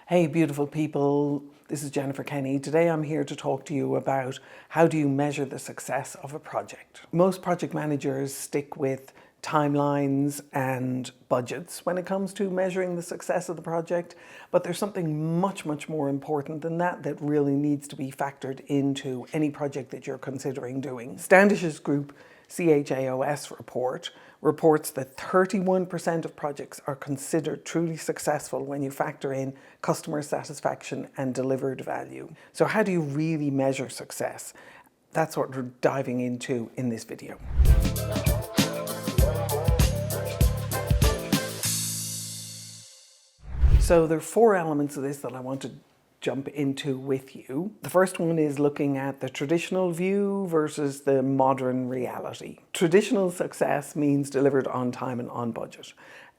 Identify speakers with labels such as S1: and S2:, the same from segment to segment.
S1: Hey beautiful people, this is Jennifer Kenny. Today I'm here to talk to you about how do you measure the success of a project. Most project managers stick with timelines and budgets when it comes to measuring the success of the project, but there's something much more important than that that really needs to be factored into any project that you're considering doing. Standish's group CHAOS report reports that 31% of projects are considered truly successful when you factor in customer satisfaction and delivered value. So how do you really measure success? That's what we're diving into in this video. So there are four elements of this that I want to jump into with you. The first one is looking at the traditional view versus the modern reality. Traditional success means delivered on time and on budget.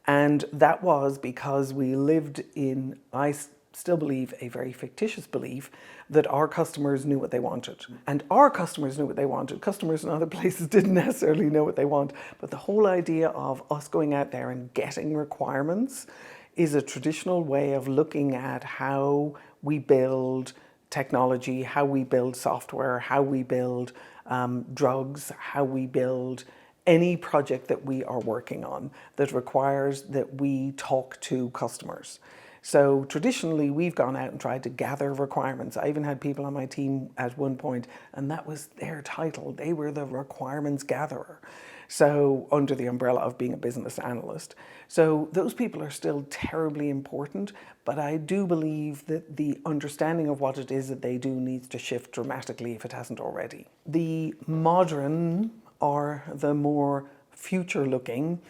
S1: And that was because we lived in, I still believe, a very fictitious belief that our customers knew what they wanted. And our customers knew what they wanted. Customers in other places didn't necessarily know what they want. But the whole idea of us going out there and getting requirements is a traditional way of looking at how we build technology, how we build software, how we build drugs, how we build any project that we are working on that requires that we talk to customers. So traditionally, we've gone out and tried to gather requirements. I even had people on my team at one point, and that was their title. They were the requirements gatherer. So under the umbrella of being a business analyst. So those people are still terribly important, but I do believe that the understanding of what it is that they do needs to shift dramatically if it hasn't already. The modern, or the more future-looking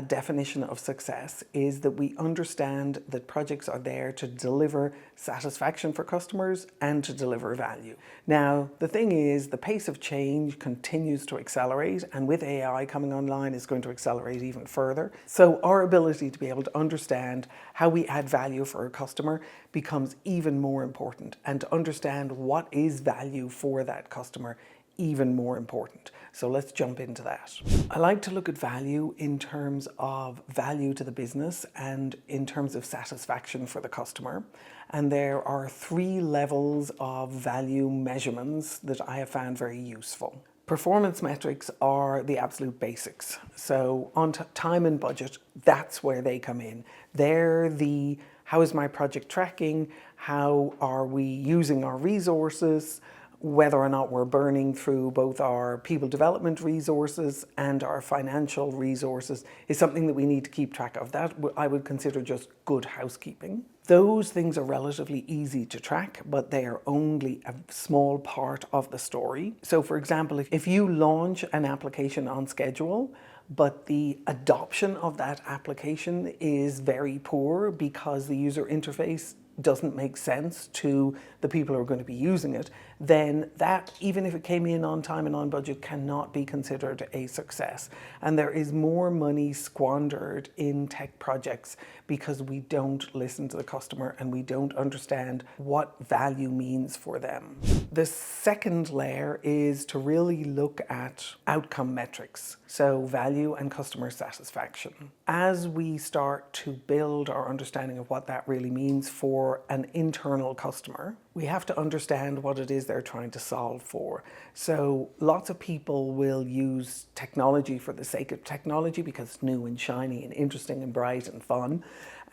S1: definition of success is that we understand that projects are there to deliver satisfaction for customers and to deliver value. Now, the thing is, the pace of change continues to accelerate, and with AI coming online, it's going to accelerate even further. So our ability to be able to understand how we add value for a customer becomes even more important, and to understand what is value for that customer even more important. So let's jump into that. I like to look at value in terms of value to the business and in terms of satisfaction for the customer. And there are three levels of value measurements that I have found very useful. Performance metrics are the absolute basics. So on time and budget, that's where they come in. They're the how is my project tracking? How are we using our resources? Whether or not we're burning through both our people development resources and our financial resources is something that we need to keep track of. That I would consider just good housekeeping. Those things are relatively easy to track, but they are only a small part of the story. So for example, if you launch an application on schedule, but the adoption of that application is very poor because the user interface doesn't make sense to the people who are going to be using it, then that, even if it came in on time and on budget, cannot be considered a success. And there is more money squandered in tech projects because we don't listen to the customer and we don't understand what value means for them. The second layer is to really look at outcome metrics, so value and customer satisfaction. As we start to build our understanding of what that really means for an internal customer, we have to understand what it is they're trying to solve for. So lots of people will use technology for the sake of technology because it's new and shiny and interesting and bright and fun.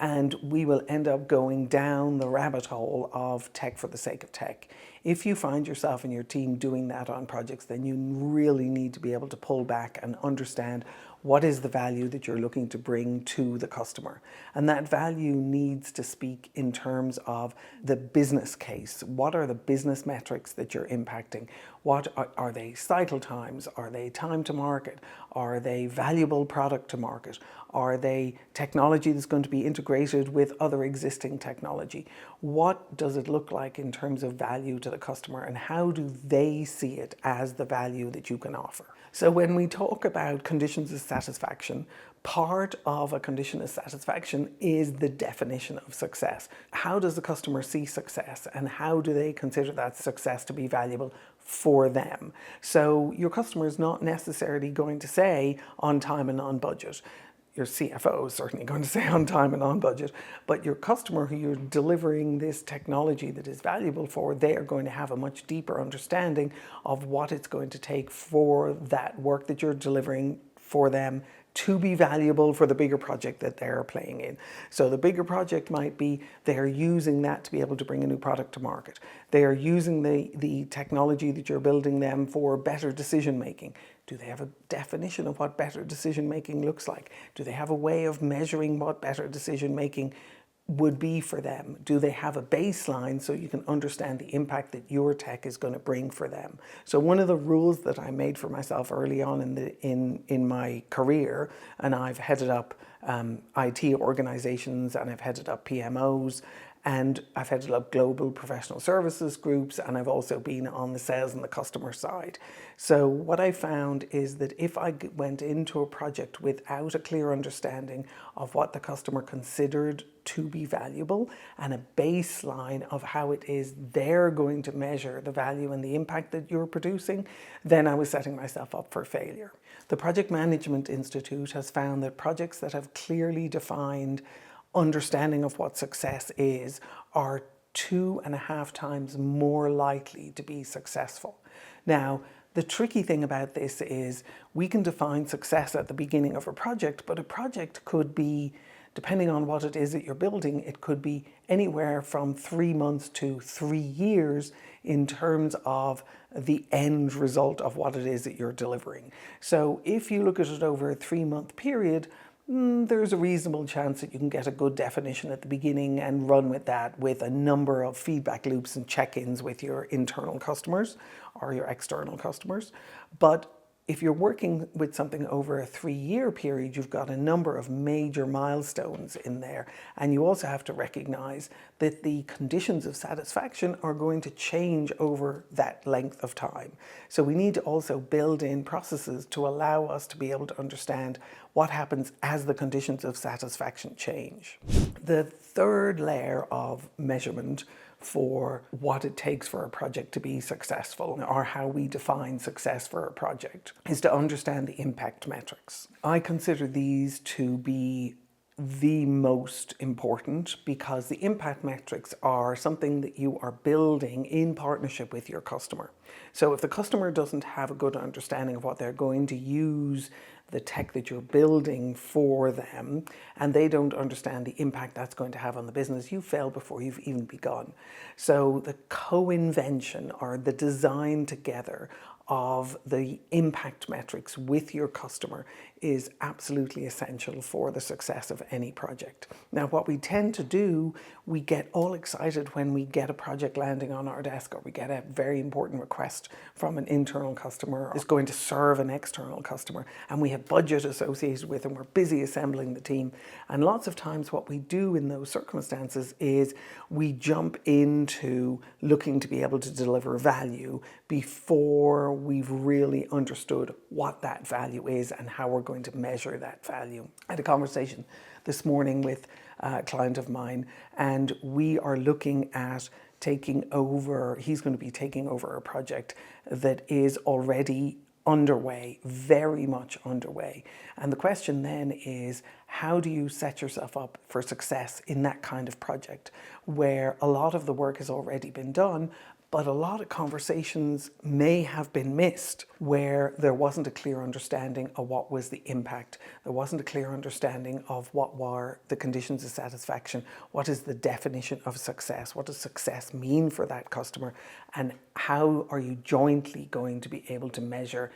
S1: And we will end up going down the rabbit hole of tech for the sake of tech. If you find yourself and your team doing that on projects, then you really need to be able to pull back and understand what is the value that you're looking to bring to the customer. And that value needs to speak in terms of the business case. What are the business metrics that you're impacting? What are they cycle times? Are they time to market? Are they valuable product to market? Are they technology that's going to be integrated with other existing technology? What does it look like in terms of value to the customer, and how do they see it as the value that you can offer? So when we talk about conditions of satisfaction, part of a condition of satisfaction is the definition of success. How does the customer see success, and how do they consider that success to be valuable for them? So your customer is not necessarily going to say on time and on budget. your CFO is certainly going to say on time and on budget, but your customer who you're delivering this technology that is valuable for, they are going to have a much deeper understanding of what it's going to take for that work that you're delivering for them to be valuable for the bigger project that they're playing in. So the bigger project might be they're using that to be able to bring a new product to market. They are using the technology that you're building them for better decision making. Do they have a definition of what better decision making looks like? Do they have a way of measuring what better decision making would be for them? Do they have a baseline so you can understand the impact that your tech is going to bring for them? So one of the rules that I made for myself early on in my career, and I've headed up IT organizations, and I've headed up PMOs, and I've headed up global professional services groups, and I've also been on the sales and the customer side. So what I found is that if I went into a project without a clear understanding of what the customer considered to be valuable and a baseline of how it is they're going to measure the value and the impact that you're producing, then I was setting myself up for failure. The Project Management Institute has found that projects that have clearly defined understanding of what success is are 2.5 times more likely to be successful. Now, the tricky thing about this is we can define success at the beginning of a project, but a project could be, depending on what it is that you're building, it could be anywhere from 3 months to 3 years in terms of the end result of what it is that you're delivering. So if you look at it over a 3-month period, there's a reasonable chance that you can get a good definition at the beginning and run with that with a number of feedback loops and check-ins with your internal customers or your external customers. But if you're working with something over a 3-year period, you've got a number of major milestones in there. And you also have to recognize that the conditions of satisfaction are going to change over that length of time. So we need to also build in processes to allow us to be able to understand what happens as the conditions of satisfaction change. The third layer of measurement for what it takes for a project to be successful, or how we define success for a project, is to understand the impact metrics. I consider these to be the most important because the impact metrics are something that you are building in partnership with your customer. So if the customer doesn't have a good understanding of what they're going to use the tech that you're building for them, and they don't understand the impact that's going to have on the business, you fail before you've even begun. So the co-invention or the design together of the impact metrics with your customer is absolutely essential for the success of any project. Now, what we tend to do, we get all excited when we get a project landing on our desk, or we get a very important request from an internal customer is going to serve an external customer, and we have budget associated with, and we're busy assembling the team. And lots of times what we do in those circumstances is we jump into looking to be able to deliver value before we've really understood what that value is and how we're going to measure that value. I had a conversation this morning with a client of mine, and we are looking at taking over, he's going to be taking over a project that is already underway, very much underway. And the question then is, how do you set yourself up for success in that kind of project where a lot of the work has already been done, but a lot of conversations may have been missed where there wasn't a clear understanding of what was the impact. There wasn't a clear understanding of what were the conditions of satisfaction. What is the definition of success? What does success mean for that customer? And how are you jointly going to be able to measure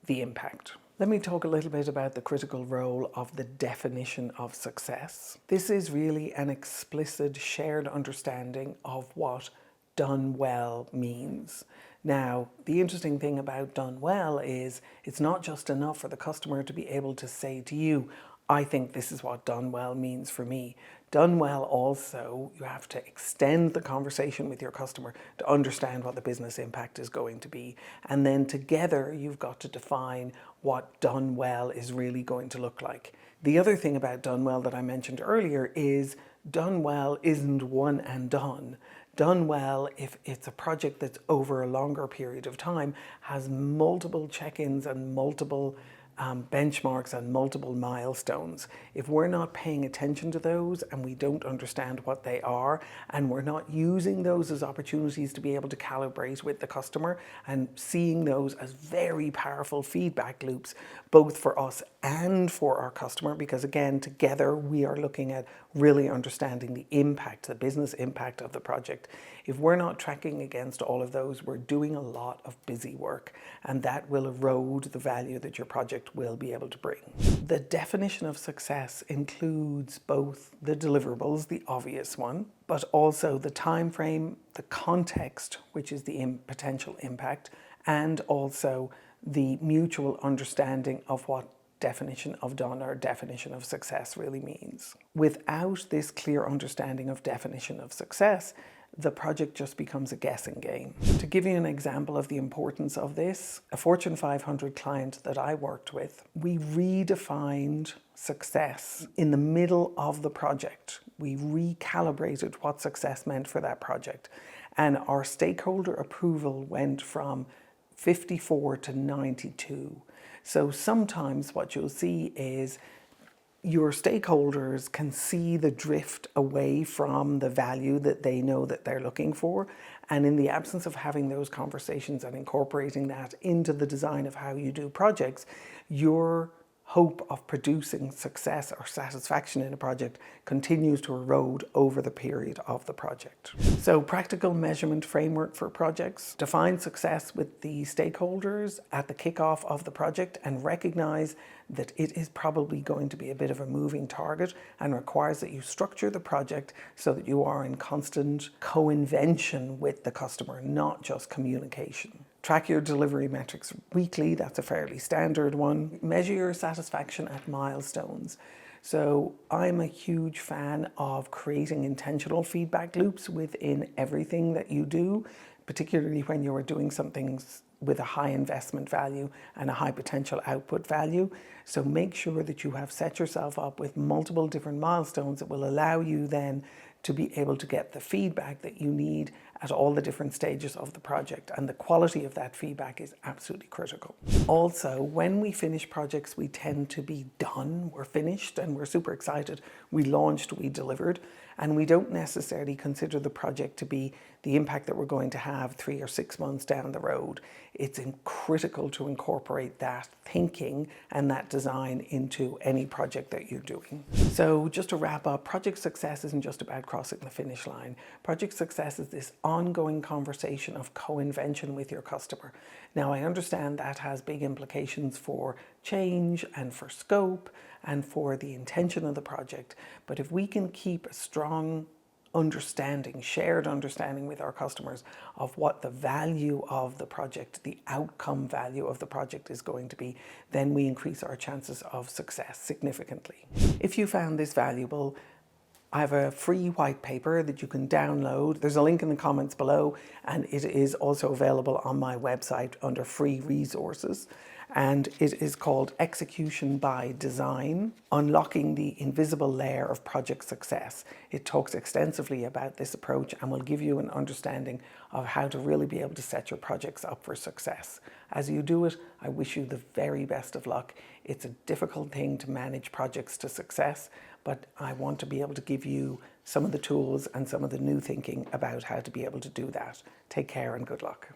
S1: the impact? Let me talk a little bit about the critical role of the definition of success. This is really an explicit shared understanding of what done well means. Now, the interesting thing about done well is it's not just enough for the customer to be able to say to you, I think this is what done well means for me. Done well also, you have to extend the conversation with your customer to understand what the business impact is going to be. And then together you've got to define what done well is really going to look like. The other thing about done well that I mentioned earlier is done well isn't one and done. Done well, if it's a project that's over a longer period of time, has multiple check-ins and multiple benchmarks and multiple milestones. If we're not paying attention to those and we don't understand what they are, and we're not using those as opportunities to be able to calibrate with the customer and seeing those as very powerful feedback loops, both for us and for our customer, because again, together we are looking at really understanding the impact, the business impact of the project. If we're not tracking against all of those, we're doing a lot of busy work, and that will erode the value that your project will be able to bring. The definition of success includes both the deliverables, the obvious one, but also the time frame, the context, which is the potential impact, and also the mutual understanding of what definition of done or definition of success really means. Without this clear understanding of definition of success, the project just becomes a guessing game. To give you an example of the importance of this, a Fortune 500 client that I worked with, we redefined success in the middle of the project. We recalibrated what success meant for that project, and our stakeholder approval went from 54 to 92. So sometimes what you'll see is your stakeholders can see the drift away from the value that they know that they're looking for. And in the absence of having those conversations and incorporating that into the design of how you do projects, your hope of producing success or satisfaction in a project continues to erode over the period of the project. So practical measurement framework for projects: define success with the stakeholders at the kickoff of the project and recognize that it is probably going to be a bit of a moving target and requires that you structure the project so that you are in constant co-invention with the customer, not just communication. Track your delivery metrics weekly, that's a fairly standard one. Measure your satisfaction at milestones. So I'm a huge fan of creating intentional feedback loops within everything that you do, particularly when you are doing something with a high investment value and a high potential output value. So make sure that you have set yourself up with multiple different milestones that will allow you then to be able to get the feedback that you need at all the different stages of the project. And the quality of that feedback is absolutely critical. Also, when we finish projects, we tend to be done, we're finished, and we're super excited. We launched, we delivered, and we don't necessarily consider the project to be the impact that we're going to have 3 or 6 months down the road. It's critical to incorporate that thinking and that design into any project that you're doing. So just to wrap up, project success isn't just about crossing the finish line. Project success is this ongoing conversation of co-invention with your customer. Now, I understand that has big implications for change and for scope and for the intention of the project. But if we can keep a strong understanding, shared understanding with our customers of what the value of the project, the outcome value of the project is going to be, then we increase our chances of success significantly. If you found this valuable, I have a free white paper that you can download. There's a link in the comments below, and it is also available on my website under free resources. And it is called Execution by Design: Unlocking the Invisible Layer of Project Success. It talks extensively about this approach and will give you an understanding of how to really be able to set your projects up for success. As you do it, I wish you the very best of luck. It's a difficult thing to manage projects to success, but I want to be able to give you some of the tools and some of the new thinking about how to be able to do that. Take care and good luck.